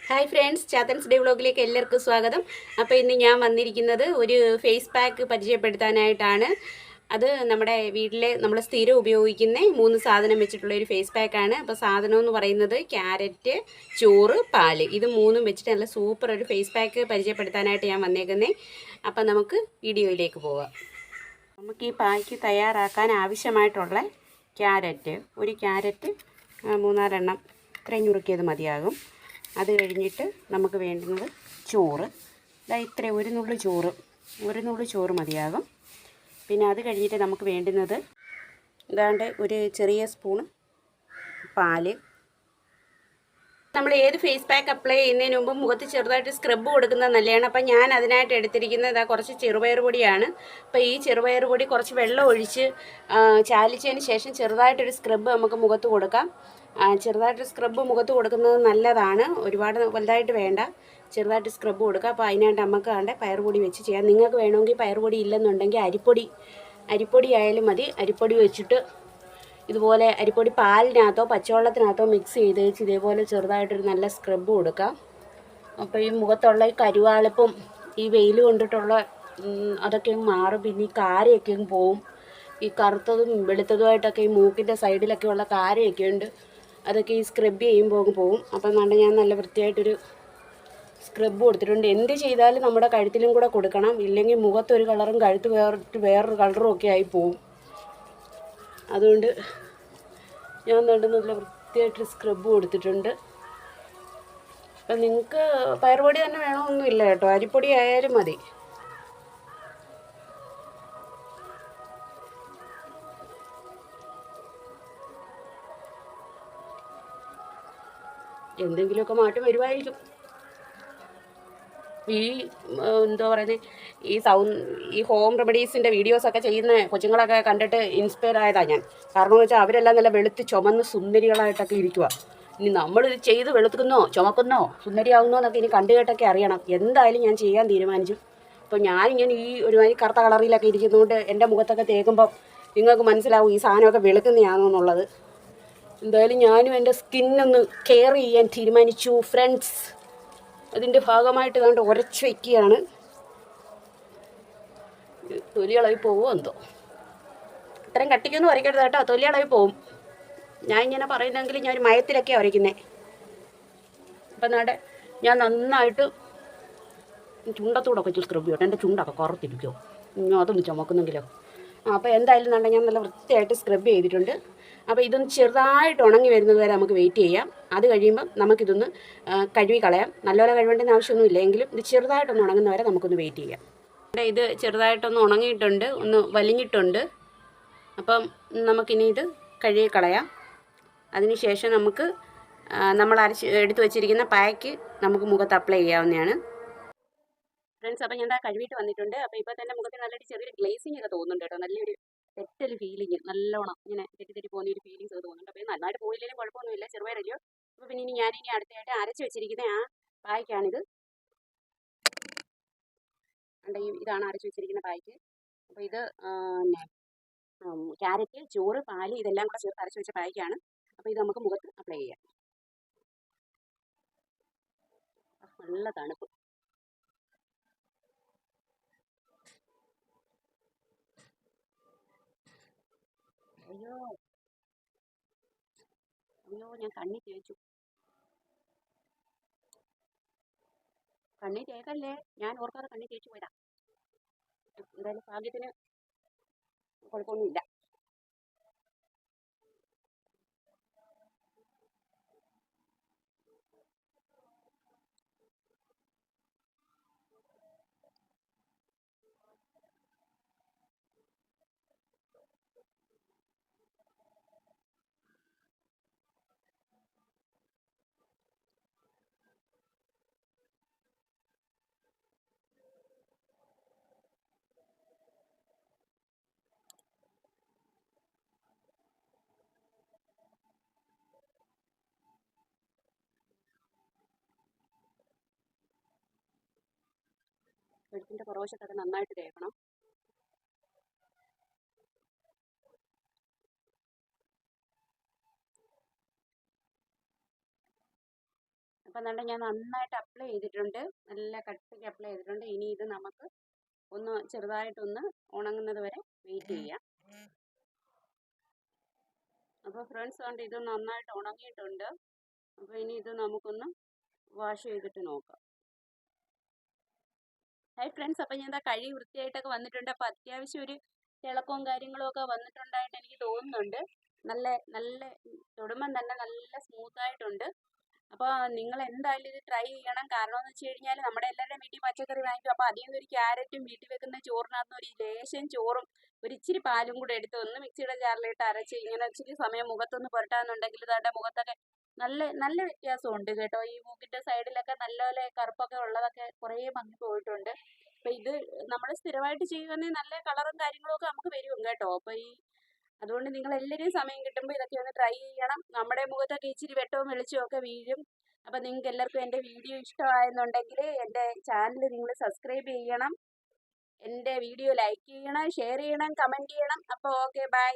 Hi friends, ചാത്തൻസ് day വ്ളോഗിലേക്ക് എല്ലാവർക്കും സ്വാഗതം. അപ്പോൾ ഇന്ന് ഞാൻ വന്നിരിക്കുന്നത് ഒരു ഫേസ് പാക്ക് പരിചയപ്പെടുത്താനായിട്ടാണ്. അത് നമ്മുടെ വീട്ടിലെ നമ്മൾ സ്ഥിരം ഉപയോഗിക്കുന്ന 3 സാധനം വെച്ചിട്ടുള്ള ഒരു ഫേസ് പാക്കാണ്. അപ്പോൾ സാധനം എന്ന് പറയുന്നത് ക്യാരറ്റ്, ചോറ്, പാല്. ഇത് 3ഉം വെച്ചിട്ട് നല്ല സൂപ്പർ ഒരു ഫേസ് പാക്ക് പരിചയപ്പെടുത്താനായിട്ട് ഞാൻ വന്നേക്കുന്നത്. അപ്പോൾ നമുക്ക് വീഡിയോയിലേക്ക് പോകാം. നമുക്ക് ഈ പാക്ക് തയ്യാറാക്കാൻ ആവശ്യമായിട്ടുള്ള ക്യാരറ്റ്, ഒരു ക്യാരറ്റ് 3-4 എണ്ണം ഇത്രയും ഞുറുക്കിയത് മതിയാകും. അത് കഴിഞ്ഞിട്ട് നമുക്ക് വേണ്ടുന്നത് ചോറ്, ഇത്രയും ഒരു നുള്ളു ചോറ് മതിയാകും. പിന്നെ അത് കഴിഞ്ഞിട്ട് നമുക്ക് വേണ്ടുന്നത് ഇതാണ്ട് ഒരു ചെറിയ സ്പൂണ് പാല്. നമ്മൾ ഏത് ഫേസ് പാക്ക് അപ്ലൈ ചെയ്യുന്നതിന് മുമ്പ് മുഖത്ത് ചെറുതായിട്ട് സ്ക്രബ് കൊടുക്കുന്നത് നല്ലതാണ്. അപ്പം ഞാൻ അതിനായിട്ട് എടുത്തിരിക്കുന്നത് കുറച്ച് ചെറുപയർ പൊടിയാണ്. അപ്പോൾ ഈ ചെറുപയർ പൊടി കുറച്ച് വെള്ളം ഒഴിച്ച് ചാലിച്ചതിന് ശേഷം ചെറുതായിട്ടൊരു സ്ക്രബ് നമുക്ക് മുഖത്ത് കൊടുക്കാം. ചെറുതായിട്ട് സ്ക്രബ് മുഖത്ത് കൊടുക്കുന്നത് നല്ലതാണ്, ഒരുപാട് വലുതായിട്ട് വേണ്ട, ചെറുതായിട്ട് സ്ക്രബ് കൊടുക്കുക. അപ്പോൾ അതിനായിട്ട് നമുക്ക് വേണ്ട പയറുപൊടി വെച്ച് ചെയ്യാം. നിങ്ങൾക്ക് വേണമെങ്കിൽ പയറുപൊടി ഇല്ലെന്നുണ്ടെങ്കിൽ അരിപ്പൊടി ആയാലും മതി. അരിപ്പൊടി വെച്ചിട്ട് ഇതുപോലെ അരിപ്പൊടി പാലിനകത്തോ പച്ചവെള്ളത്തിനകത്തോ മിക്സ് ചെയ്ത് വെച്ച് ഇതേപോലെ ചെറുതായിട്ടൊരു നല്ല സ്ക്രബ് കൊടുക്കാം. അപ്പോൾ ഈ മുഖത്തുള്ള ഈ കരുവാളിപ്പും ഈ വെയിൽ കൊണ്ടിട്ടുള്ള അതൊക്കെ മാറും. പിന്നെ ഈ കാരയൊക്കെ പോവും. ഈ കറുത്തതും വെളുത്തതുമായിട്ടൊക്കെ ഈ മൂക്കിൻ്റെ സൈഡിലൊക്കെ ഉള്ള കാരയൊക്കെ ഉണ്ട്, അതൊക്കെ ഈ സ്ക്രബ് ചെയ്യുമ്പോൾ പോവും. അപ്പം കണ്ട് ഞാൻ നല്ല വൃത്തിയായിട്ടൊരു സ്ക്രബ് കൊടുത്തിട്ടുണ്ട്. എന്ത് ചെയ്താലും നമ്മുടെ കഴുത്തിലും കൂടെ കൊടുക്കണം, ഇല്ലെങ്കിൽ മുഖത്തൊരു കളറും കഴുത്ത് വേറൊരു കളറും ഒക്കെ ആയി പോവും. അതുകൊണ്ട് ഞാൻ നല്ല വൃത്തിയായിട്ട് സ്ക്രബ് കൊടുത്തിട്ടുണ്ട്. അപ്പം നിങ്ങൾക്ക് പയറുപൊടി തന്നെ വേണമെന്നൊന്നുമില്ല കേട്ടോ, അരിപ്പൊടി ആയാലും മതി. എന്തെങ്കിലുമൊക്കെ മാറ്റം വരുമായിരിക്കും. ഈ എന്താ പറയുന്നത്, ഈ ഹോം റെമഡീസിൻ്റെ വീഡിയോസൊക്കെ ചെയ്യുന്ന കൊച്ചുങ്ങളൊക്കെ കണ്ടിട്ട് ഇൻസ്പയർ ആയതാണ് ഞാൻ. കാരണം എന്ന് വെച്ചാൽ അവരെല്ലാം നല്ല വെളുത്ത് ചുമന്ന് സുന്ദരികളായിട്ടൊക്കെ ഇരിക്കുക. ഇനി നമ്മളിത് ചെയ്ത് വെളുക്കുന്നോ ചുമക്കുന്നോ സുന്ദരിയാകുന്നോ എന്നൊക്കെ ഇനി കണ്ടു കേട്ടൊക്കെ അറിയണം. എന്തായാലും ഞാൻ ചെയ്യാൻ തീരുമാനിച്ചു. അപ്പോൾ ഞാനിങ്ങനെ ഈ ഒരുമാതിരി കറുത്ത കളറിലൊക്കെ ഇരിക്കുന്നതുകൊണ്ട് എൻ്റെ മുഖത്തൊക്കെ തേക്കുമ്പം നിങ്ങൾക്ക് മനസ്സിലാവും ഈ സാധനമൊക്കെ വെളുക്കുന്നതാണോ എന്നുള്ളത്. എന്തായാലും ഞാനും എൻ്റെ സ്കിന്നൊന്ന് കെയർ ചെയ്യാൻ തീരുമാനിച്ചു ഫ്രണ്ട്സ്. അതിൻ്റെ ഭാഗമായിട്ട് കണ്ട് ഉരച്ച് വയ്ക്കുകയാണ്. തൊലിയളവിൽ പോവുമോ എന്തോ, ഇത്രയും കട്ടിക്കൊന്നും ഉരയ്ക്കരുത് കേട്ടോ, തൊലിയളവിൽ പോവും. ഞാൻ ഇങ്ങനെ പറയുന്നെങ്കിൽ ഞാൻ ഒരു മയത്തിലൊക്കെയാണ് ഉരയ്ക്കുന്നത്. അപ്പം ഞാൻ നന്നായിട്ട് ചുണ്ടത്തൂടൊക്കെ സ്ക്രബ് ചെയ്യട്ടെ, എൻ്റെ ചുണ്ടൊക്കെ കറുത്തിരിക്കുമോ, അതൊന്ന് ചുമക്കുന്നെങ്കിലോ. അപ്പോൾ എന്തായാലും ഞാൻ നല്ല വൃത്തിയായിട്ട് സ്ക്രബ് ചെയ്തിട്ടുണ്ട്. അപ്പോൾ ഇതൊന്ന് ചെറുതായിട്ട് ഉണങ്ങി വരുന്നത് വരെ നമുക്ക് വെയിറ്റ് ചെയ്യാം. അത് കഴിയുമ്പം നമുക്കിതൊന്ന് കഴുകി കളയാം. നല്ലപോലെ കഴുകേണ്ട ആവശ്യമൊന്നുമില്ല, എങ്കിലും ഇത് ചെറുതായിട്ടൊന്ന് ഉണങ്ങുന്ന വരെ നമുക്കൊന്ന് വെയിറ്റ് ചെയ്യാം. ഇത് ചെറുതായിട്ടൊന്ന് ഉണങ്ങിയിട്ടുണ്ട്, ഒന്ന് വലിഞ്ഞിട്ടുണ്ട്. അപ്പം നമുക്കിനി ഇത് കഴുകി കളയാം. അതിനുശേഷം നമുക്ക് നമ്മൾ എടുത്തു വച്ചിരിക്കുന്ന പാക്ക് നമുക്ക് മുഖത്ത് അപ്ലൈ ചെയ്യാവുന്നതാണ്. ഫ്രണ്ട്സ്, അപ്പോൾ ഞാൻ കഴുകിയിട്ട് വന്നിട്ടുണ്ട്. അപ്പോൾ ഇപ്പോൾ തന്നെ മുഖത്ത് നല്ലൊരു ചെറിയൊരു ഗ്ലേസിങ് ഒക്കെ തോന്നുന്നുണ്ട് കേട്ടോ. നല്ലൊരു തെറ്റൊരു ഫീലിങ്, നല്ലോണം ഇങ്ങനെ തെറ്റി പോകുന്ന ഒരു ഫീലിങ്സ് ഒക്കെ തോന്നുന്നുണ്ട്. അപ്പോൾ നന്നായിട്ട് പോയില്ലെങ്കിലും കുഴപ്പമൊന്നുമില്ല, ചെറുപയറല്ലോ. അപ്പോൾ പിന്നെ ഞാനിനി അടുത്തായിട്ട് അരച്ച് വെച്ചിരിക്കുന്ന ആ പായ്ക്കാണിത്. ഇതാണ് അരച്ച് വെച്ചിരിക്കുന്ന പായ്ക്ക്. അപ്പോൾ ഇത് ക്യാരറ്റ്, ചോറ്, പാല് ഇതെല്ലാം കൂടെ ചേർത്ത് അരച്ച് വെച്ച പായ്ക്കാണ്. അപ്പോൾ ഇത് നമുക്ക് മുഖത്ത് അപ്ലൈ ചെയ്യാം. നല്ല തണുപ്പ്. അയ്യോ ഞാൻ കണ്ണി തേച്ചു. കണ്ണി തേക്കല്ലേ, ഞാൻ ഓർക്കാതെ കണ്ണി തേച്ചു പോയതാ. എന്തായാലും ഭാഗ്യത്തിന് കുഴപ്പമൊന്നുമില്ല. കഴുത്തിൻ്റെ പുറവശത്തൊക്കെ നന്നായിട്ട് തേക്കണം. അപ്പം അതുകൊണ്ട് ഞാൻ നന്നായിട്ട് അപ്ലൈ ചെയ്തിട്ടുണ്ട്, നല്ല കട്ടിക്ക് അപ്ലൈ ചെയ്തിട്ടുണ്ട്. ഇനി ഇത് നമുക്ക് ഒന്ന് ചെറുതായിട്ടൊന്ന് ഉണങ്ങുന്നത് വരെ വെയിറ്റ് ചെയ്യാം. അപ്പോൾ ഫ്രണ്ട്സ് കൊണ്ട് ഇത് നന്നായിട്ട് ഉണങ്ങിയിട്ടുണ്ട്. അപ്പോൾ ഇനി ഇത് നമുക്കൊന്ന് വാഷ് ചെയ്തിട്ട് നോക്കാം. ഹായ് ഫ്രണ്ട്സ്, അപ്പം ഞാൻ എന്താ കഴുകി വൃത്തിയായിട്ടൊക്കെ വന്നിട്ടുണ്ട്. അപ്പോൾ അത്യാവശ്യം ഒരു തിളക്കവും കാര്യങ്ങളും ഒക്കെ വന്നിട്ടുണ്ടായിട്ട് എനിക്ക് തോന്നുന്നുണ്ട്. നല്ല നല്ല തൊടുമ്പം തന്നെ നല്ല സ്മൂത്തായിട്ടുണ്ട്. അപ്പോൾ നിങ്ങൾ എന്തായാലും ഇത് ട്രൈ ചെയ്യണം. കാരണം എന്ന് വെച്ച് കഴിഞ്ഞാൽ നമ്മുടെ എല്ലാവരുടെയും വീട്ടിൽ പച്ചക്കറി വാങ്ങിക്കും. അപ്പോൾ അതിൽ നിന്ന് ഒരു ക്യാരറ്റും വീട്ടിൽ വെക്കുന്ന ചോറിനകത്ത് ഒരു ലേശം ചോറും ഒരു ഇച്ചിരി പാലും കൂടെ എടുത്ത് ഒന്ന് മിക്സിയുടെ ജാറിലിട്ട് അരച്ച് ഇങ്ങനെ ഇച്ചിരി സമയം മുഖത്തൊന്ന് പുരട്ടാന്നുണ്ടെങ്കിൽ ഇതാരുടെ മുഖത്തൊക്കെ നല്ല നല്ല വ്യത്യാസമുണ്ട് കേട്ടോ. ഈ മൂക്കിൻ്റെ സൈഡിലൊക്കെ നല്ലപോലെ കറുപ്പൊക്കെ ഉള്ളതൊക്കെ കുറേ മങ്ങി പോയിട്ടുണ്ട്. അപ്പോൾ ഇത് നമ്മൾ സ്ഥിരമായിട്ട് ചെയ്യുകയാണെങ്കിൽ നല്ല കളറും കാര്യങ്ങളും ഒക്കെ നമുക്ക് വരും കേട്ടോ. അപ്പോൾ അതുകൊണ്ട് നിങ്ങൾ എല്ലാവരും സമയം കിട്ടുമ്പോൾ ഇതൊക്കെ ഒന്ന് ട്രൈ ചെയ്യണം. നമ്മുടെ മുഖത്തൊക്കെ ഇച്ചിരി വെട്ടവും വെളിച്ചവും ഒക്കെ വീഴും. അപ്പം നിങ്ങൾക്ക് എല്ലാവർക്കും എൻ്റെ വീഡിയോ ഇഷ്ടമായെന്നുണ്ടെങ്കിൽ എൻ്റെ ചാനൽ നിങ്ങൾ സബ്സ്ക്രൈബ് ചെയ്യണം, എൻ്റെ വീഡിയോ ലൈക്ക് ചെയ്യണം, ഷെയർ ചെയ്യണം, കമൻറ്റ് ചെയ്യണം. അപ്പോൾ ഓക്കെ, ബൈ.